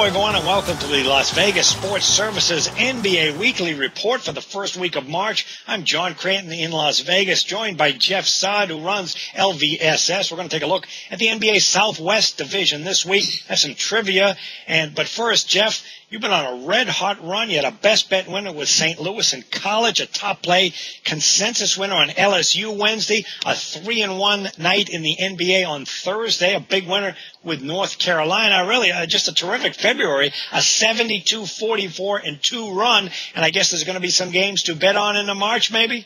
Hello, everyone, and welcome to the Las Vegas Sports Services NBA Weekly Report for the first week of March. I'm John Cranton in Las Vegas, joined by Jeff Saad, who runs LVSS. We're going to take a look at the NBA Southwest Division this week. Have some trivia, but first, Jeff, you've been on a red-hot run. You had a best bet winner with St. Louis in college, a top play consensus winner on LSU Wednesday, a 3-1 night in the NBA on Thursday, a big winner with North Carolina. Really, just a terrific February, a 72-44-2 run. And I guess there's going to be some games to bet on in the March, maybe?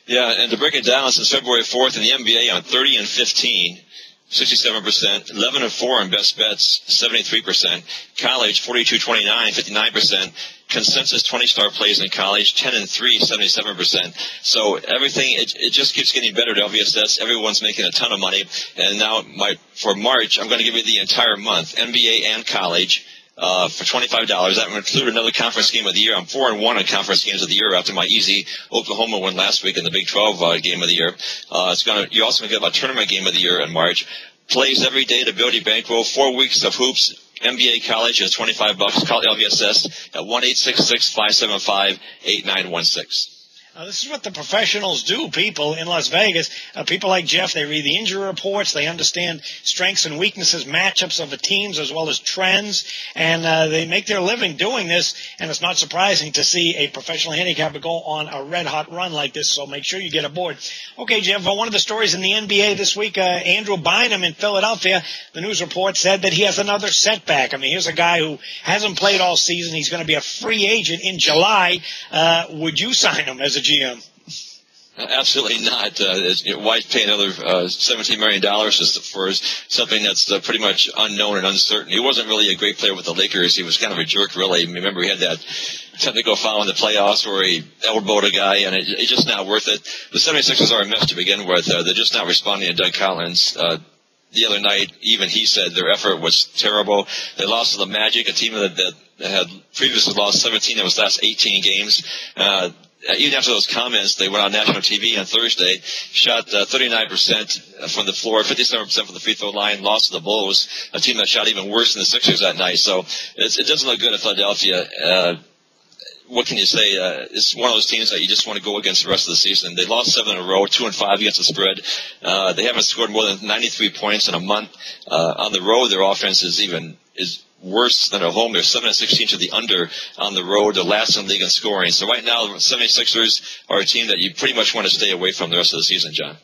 Yeah, and to break it down, since February 4th in the NBA on 30-15. 67%, 11-4 in best bets, 73%, college 42-29, 59%, consensus 20-star plays in college, 10-3, 77%. So everything, it just keeps getting better at LVSS. Everyone's making a ton of money. And now for March, I'm going to give you the entire month, NBA and college. For $25. That would include another conference game of the year. I'm 4-1 on conference games of the year after my easy Oklahoma win last week in the Big 12 game of the year. You're also going to get a tournament game of the year in March. Plays every day to build your bankroll. 4 weeks of hoops. NBA college is $25. Call LVSS at 1-866-575-8916. This is what the professionals do, people in Las Vegas. People like Jeff, they read the injury reports. They understand strengths and weaknesses, matchups of the teams, as well as trends. And they make their living doing this. And it's not surprising to see a professional handicapper go on a red-hot run like this. So make sure you get aboard. Okay, Jeff, one of the stories in the NBA this week, Andrew Bynum in Philadelphia, the news report said that he has another setback. I mean, here's a guy who hasn't played all season. He's going to be a free agent in July. Would you sign him as a GM? Absolutely not. Why pay another $17 million for something that's pretty much unknown and uncertain? He wasn't really a great player with the Lakers. He was kind of a jerk, really. Remember, he had that technical foul in the playoffs where he elbowed a guy, and it's just not worth it. The 76ers are a mess to begin with. They're just not responding to Doug Collins. The other night, even he said their effort was terrible. They lost to the Magic, a team that had previously lost 17 of its last 18 games. Even after those comments, they went on national TV on Thursday, shot 39% from the floor, 57% from the free throw line, lost to the Bulls, a team that shot even worse than the Sixers that night. So it doesn't look good at Philadelphia. What can you say? It's one of those teams that you just want to go against the rest of the season. They lost 7 in a row, 2-5 against the spread. They haven't scored more than 93 points in a month. On the road, their offense is worse than at home. They're 7-16 to the under on the road, the last in the league in scoring. So right now, the 76ers are a team that you pretty much want to stay away from the rest of the season, John.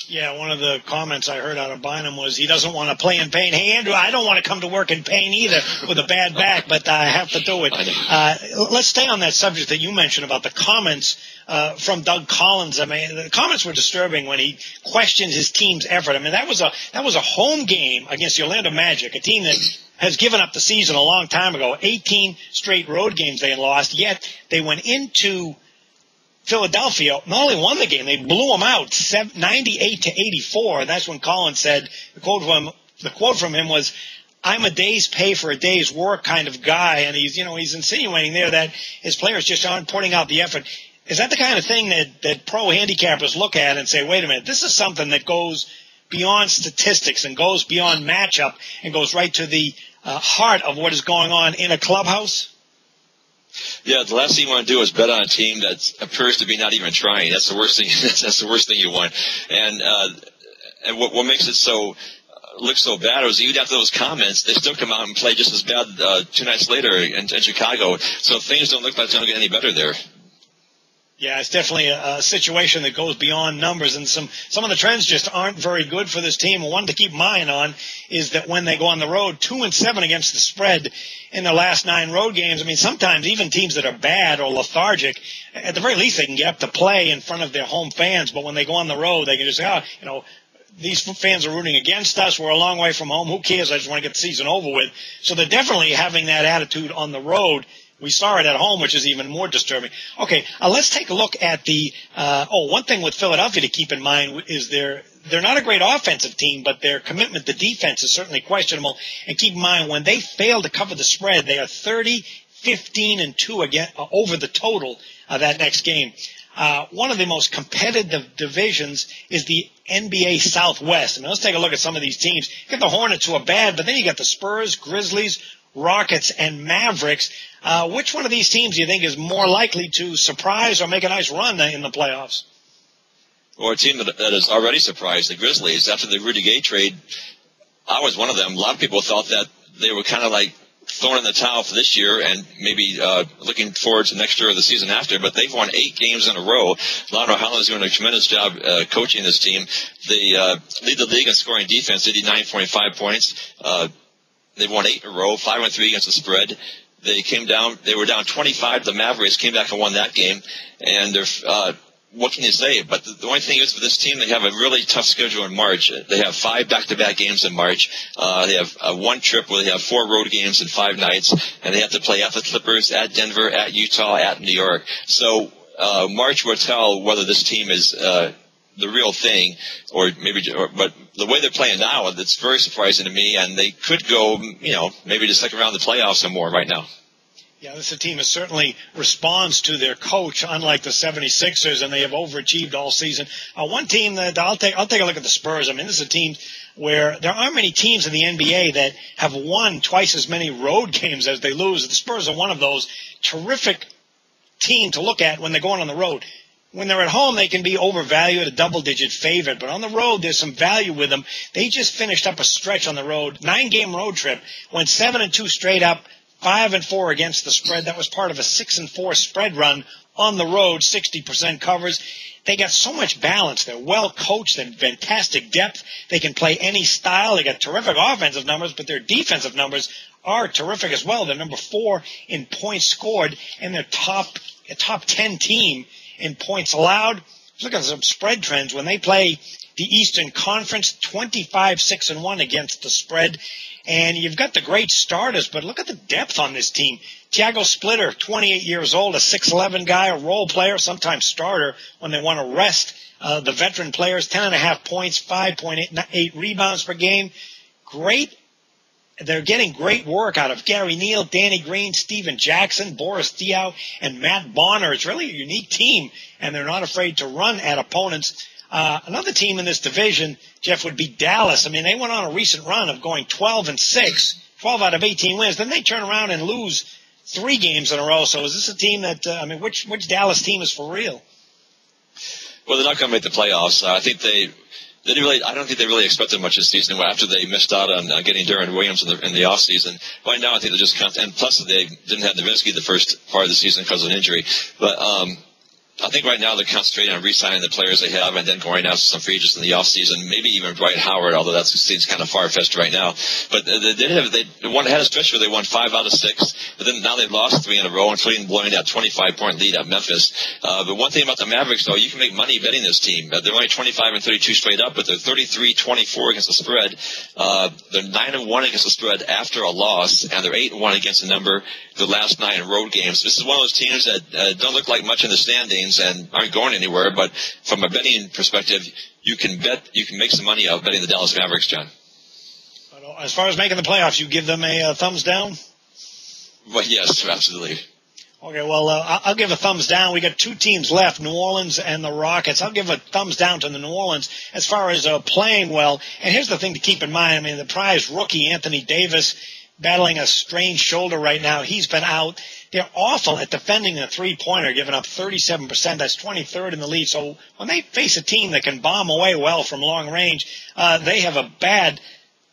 Yeah, one of the comments I heard out of Bynum was he doesn't want to play in pain. Hey, Andrew, I don't want to come to work in pain either with a bad back, but I have to do it. Let's stay on that subject that you mentioned about the comments from Doug Collins. I mean, the comments were disturbing when he questioned his team's effort. I mean, that was a home game against the Orlando Magic, a team that has given up the season a long time ago. 18 straight road games they had lost, yet they went into Philadelphia, not only won the game, they blew them out 98-84. That's when Collins said, the quote from him was, "I'm a day's pay for a day's work kind of guy," and he's insinuating there that his players just aren't putting out the effort. Is that the kind of thing that pro handicappers look at and say, wait a minute, this is something that goes beyond statistics and goes beyond matchup and goes right to the heart of what is going on in a clubhouse? Yeah, the last thing you want to do is bet on a team that appears to be not even trying. That's the worst thing. That's the worst thing you want. And what makes it look so bad is even after those comments, they still come out and play just as bad 2 nights later in Chicago. So things don't look like they're going to get any better there. Yeah, it's definitely a situation that goes beyond numbers, and some of the trends just aren't very good for this team. One to keep in mind on is that when they go on the road, 2-7 against the spread in their last 9 road games. I mean, sometimes even teams that are bad or lethargic, at the very least they can get up to play in front of their home fans, but when they go on the road, they can just say, these fans are rooting against us. We're a long way from home. Who cares? I just want to get the season over with. So they're definitely having that attitude on the road. We saw it at home, which is even more disturbing. Okay, let's take a look at the one thing with Philadelphia to keep in mind is they're not a great offensive team, but their commitment to defense is certainly questionable. And keep in mind, when they fail to cover the spread, they are 30-15-2 again over the total of that next game. one of the most competitive divisions is the NBA Southwest. I mean, let's take a look at some of these teams. You got the Hornets, who are bad, but then you got the Spurs, Grizzlies, Rockets, and Mavericks. Which one of these teams do you think is more likely to surprise or make a nice run in the playoffs? Or a team that has already surprised, the Grizzlies. After the Rudy Gay trade, I was one of them. A lot of people thought that they were kind of like throwing in the towel for this year and maybe looking forward to next year or the season after, but they've won 8 games in a row. Lon O'Halloran's doing a tremendous job coaching this team. They lead the league in scoring defense, 89.5 points. They've won 8 in a row, 5-3 against the spread. They were down 25. The Mavericks came back and won that game, and they're what can you say? But the only thing is, for this team, they have a really tough schedule in March. They have 5 back-to-back games in March. They have one trip where they have 4 road games in 5 nights, and they have to play at the Clippers, at Denver, at Utah, at New York. So March will tell whether this team is the real thing, but the way they're playing now, it's very surprising to me, and they could go, maybe to second round of the playoffs and more right now. Yeah, this team is certainly responds to their coach, unlike the 76ers, and they have overachieved all season. One team that I'll take a look at the Spurs. I mean, this is a team where there aren't many teams in the NBA that have won twice as many road games as they lose. The Spurs are one of those. Terrific team to look at when they're going on the road. When they're at home, they can be overvalued, a double-digit favorite. But on the road, there's some value with them. They just finished up a stretch on the road, 9-game road trip, went 7-2 straight up, 5-4 against the spread. That was part of a 6-4 spread run on the road, 60% covers. They got so much balance. They're well coached. They have fantastic depth. They can play any style. They got terrific offensive numbers, but their defensive numbers are terrific as well. They're number 4 in points scored, and they're a top 10 team in points allowed. Look at some spread trends. When they play the Eastern Conference, 25-6-1 against the spread. And you've got the great starters, but look at the depth on this team. Thiago Splitter, 28 years old, a 6'11 guy, a role player, sometimes starter when they want to rest the veteran players. 10.5 points, 5.8 rebounds per game. Great. They're getting great work out of Gary Neal, Danny Green, Steven Jackson, Boris Diaw, and Matt Bonner. It's really a unique team, and they're not afraid to run at opponents. Another team in this division, Jeff, would be Dallas. I mean, they went on a recent run of going 12-6, 12 out of 18 wins. Then they turn around and lose 3 games in a row. So is this a team that, which Dallas team is for real? Well, they're not going to make the playoffs. I think I don't think they really expected much this season after they missed out on getting Deron Williams in the offseason. Right now, I think they're just and plus they didn't have Nowitzki the first part of the season because of an injury. But I think right now they're concentrating on re-signing the players they have and then going out to some free agents in the offseason, maybe even Dwight Howard, although that seems kind of far-fetched right now. But they had a stretch where they won 5 out of 6, but then now they've lost 3 in a row, including blowing that 25-point lead at Memphis. But one thing about the Mavericks, though, you can make money betting this team. They're only 25-32 straight up, but they're 33-24 against the spread. They're 9-1 against the spread after a loss, and they're 8-1 against the number the last 9 road games. This is one of those teams that don't look like much in the standings and aren't going anywhere, but from a betting perspective, you can make some money out of betting the Dallas Mavericks, John. As far as making the playoffs, you give them a thumbs down? Well, yes, absolutely. Okay, well, I'll give a thumbs down. We got 2 teams left, New Orleans and the Rockets. I'll give a thumbs down to the New Orleans as far as playing well. And here's the thing to keep in mind. I mean, the prize rookie, Anthony Davis, battling a strained shoulder right now. He's been out. They're awful at defending a three-pointer, giving up 37%. That's 23rd in the league. So when they face a team that can bomb away well from long range, they have a bad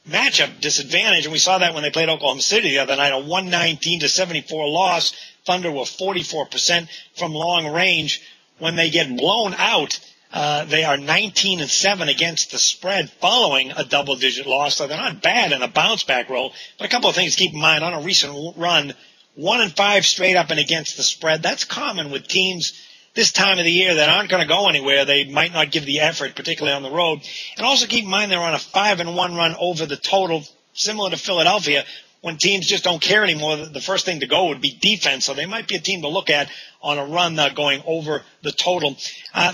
matchup disadvantage. And we saw that when they played Oklahoma City the other night, a 119-74 loss. Thunder were 44% from long range. When they get blown out, they are 19-7 against the spread following a double-digit loss. So they're not bad in a bounce-back role. But a couple of things to keep in mind. On a recent run, 1-5 straight up and against the spread. That's common with teams this time of the year that aren't going to go anywhere. They might not give the effort, particularly on the road. And also keep in mind they're on a 5-1 run over the total, similar to Philadelphia. When teams just don't care anymore, the first thing to go would be defense. So they might be a team to look at on a run going over the total.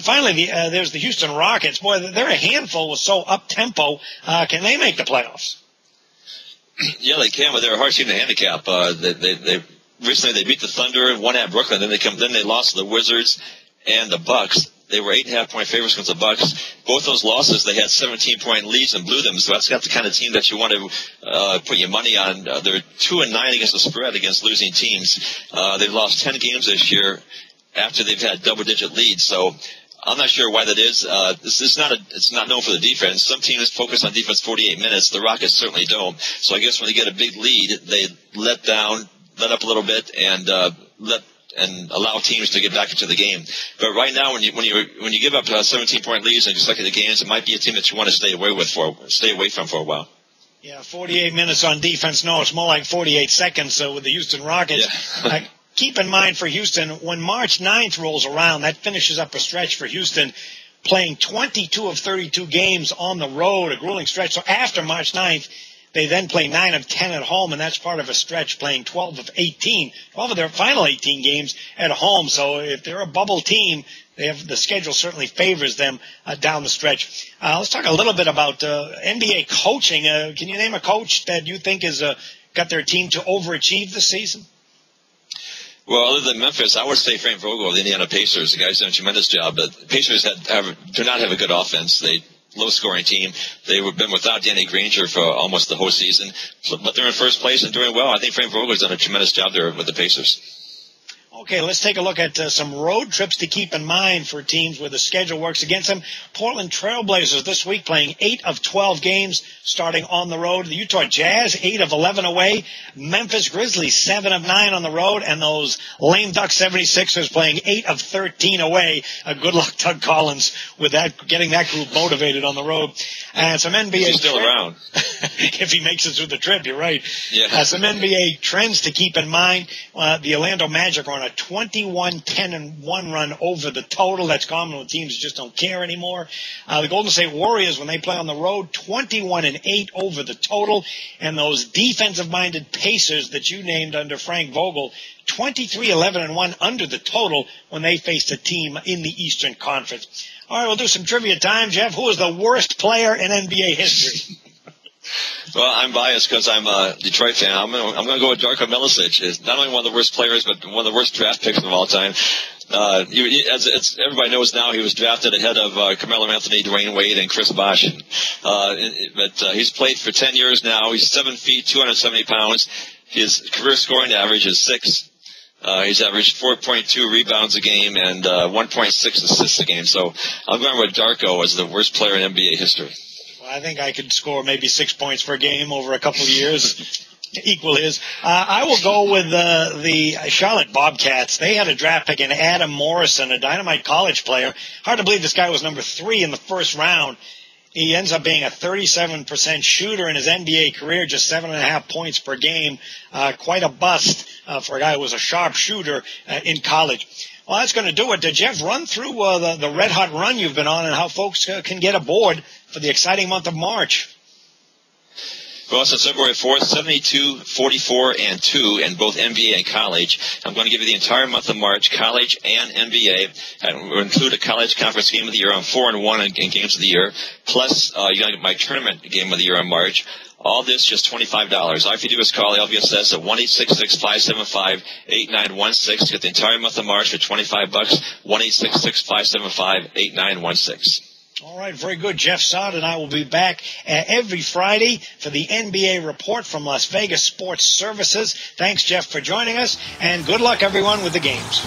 Finally, there's the Houston Rockets. Boy, they're a handful with so up-tempo. Can they make the playoffs? Yeah, they can, but they're a hard team to handicap. Recently they beat the Thunder and won at Brooklyn. Then they lost to the Wizards and the Bucks. They were 8.5-point favorites against the Bucks. Both those losses, they had 17-point leads and blew them. So that's got the kind of team that you want to put your money on. They're 2-9 against the spread against losing teams. They've lost 10 games this year after they've had double-digit leads. So I'm not sure why that is. It's not known for the defense. Some teams focus on defense 48 minutes. The Rockets certainly don't. So I guess when they get a big lead, they let up a little bit and allow teams to get back into the game. But right now, when you give up 17-point leads and just look at the games, it might be a team that you want to stay away from for a while. Yeah, 48 minutes on defense. No, it's more like 48 seconds with the Houston Rockets. Yeah. Keep in mind for Houston, when March 9th rolls around, that finishes up a stretch for Houston, playing 22 of 32 games on the road, a grueling stretch. So after March 9th, they then play 9 of 10 at home, and that's part of a stretch, playing 12 of their final 18 games at home. So if they're a bubble team, the schedule certainly favors them down the stretch. Let's talk a little bit about NBA coaching. Can you name a coach that you think has got their team to overachieve this season? Well, other than Memphis, I would say Frank Vogel of the Indiana Pacers. The guy's done a tremendous job. The Pacers do not have a good offense. Low-scoring team. They've been without Danny Granger for almost the whole season, but they're in first place and doing well. I think Frank Vogel's done a tremendous job there with the Pacers. Okay, let's take a look at some road trips to keep in mind for teams where the schedule works against them. Portland Trailblazers this week playing 8 of 12 games starting on the road. The Utah Jazz, 8 of 11 away. Memphis Grizzlies, 7 of 9 on the road. And those lame duck 76ers playing 8 of 13 away. Good luck, Doug Collins, with that, getting that group motivated on the road. And some NBA... He's still around. If he makes it through the trip, you're right. Yeah. Some NBA trends to keep in mind. The Orlando Magic are on a 21-10-1 run over the total. That's common when teams just don't care anymore. The Golden State Warriors, when they play on the road, 21-8 over the total. And those defensive-minded Pacers that you named under Frank Vogel, 23-11-1 under the total when they faced a team in the Eastern Conference. All right, we'll do some trivia time. Jeff, who is the worst player in NBA history? Well, I'm biased because I'm a Detroit fan. I'm going to go with Darko Milicic. He's not only one of the worst players, but one of the worst draft picks of all time. As everybody knows now, he was drafted ahead of Carmelo Anthony, Dwayne Wade, and Chris Bosh. But he's played for 10 years now. He's 7 feet, 270 pounds. His career scoring average is 6. He's averaged 4.2 rebounds a game and 1.6 assists a game. So I'm going with Darko as the worst player in NBA history. I think I could score maybe 6 points per game over a couple of years, equal his. I will go with the Charlotte Bobcats. They had a draft pick in Adam Morrison, a dynamite college player. Hard to believe this guy was number 3 in the first round. He ends up being a 37% shooter in his NBA career, just 7.5 points per game. Quite a bust for a guy who was a sharp shooter in college. Well, that's going to do it. Jeff, run through the red-hot run you've been on and how folks can get aboard for the exciting month of March. Well, since February 4th, 72, 44, and 2 in both NBA and college. I'm going to give you the entire month of March, college and NBA. And we'll include a college conference game of the year. I'm 4-1 in games of the year. Plus, you're going to get my tournament game of the year in March. All this just $25. All you have to do is call LVSS at 1-866-575-8916 to get the entire month of March for $25. 1-866-575-8916. All right, very good. Jeff Saad and I will be back every Friday for the NBA report from Las Vegas Sports Services. Thanks, Jeff, for joining us, and good luck, everyone, with the games.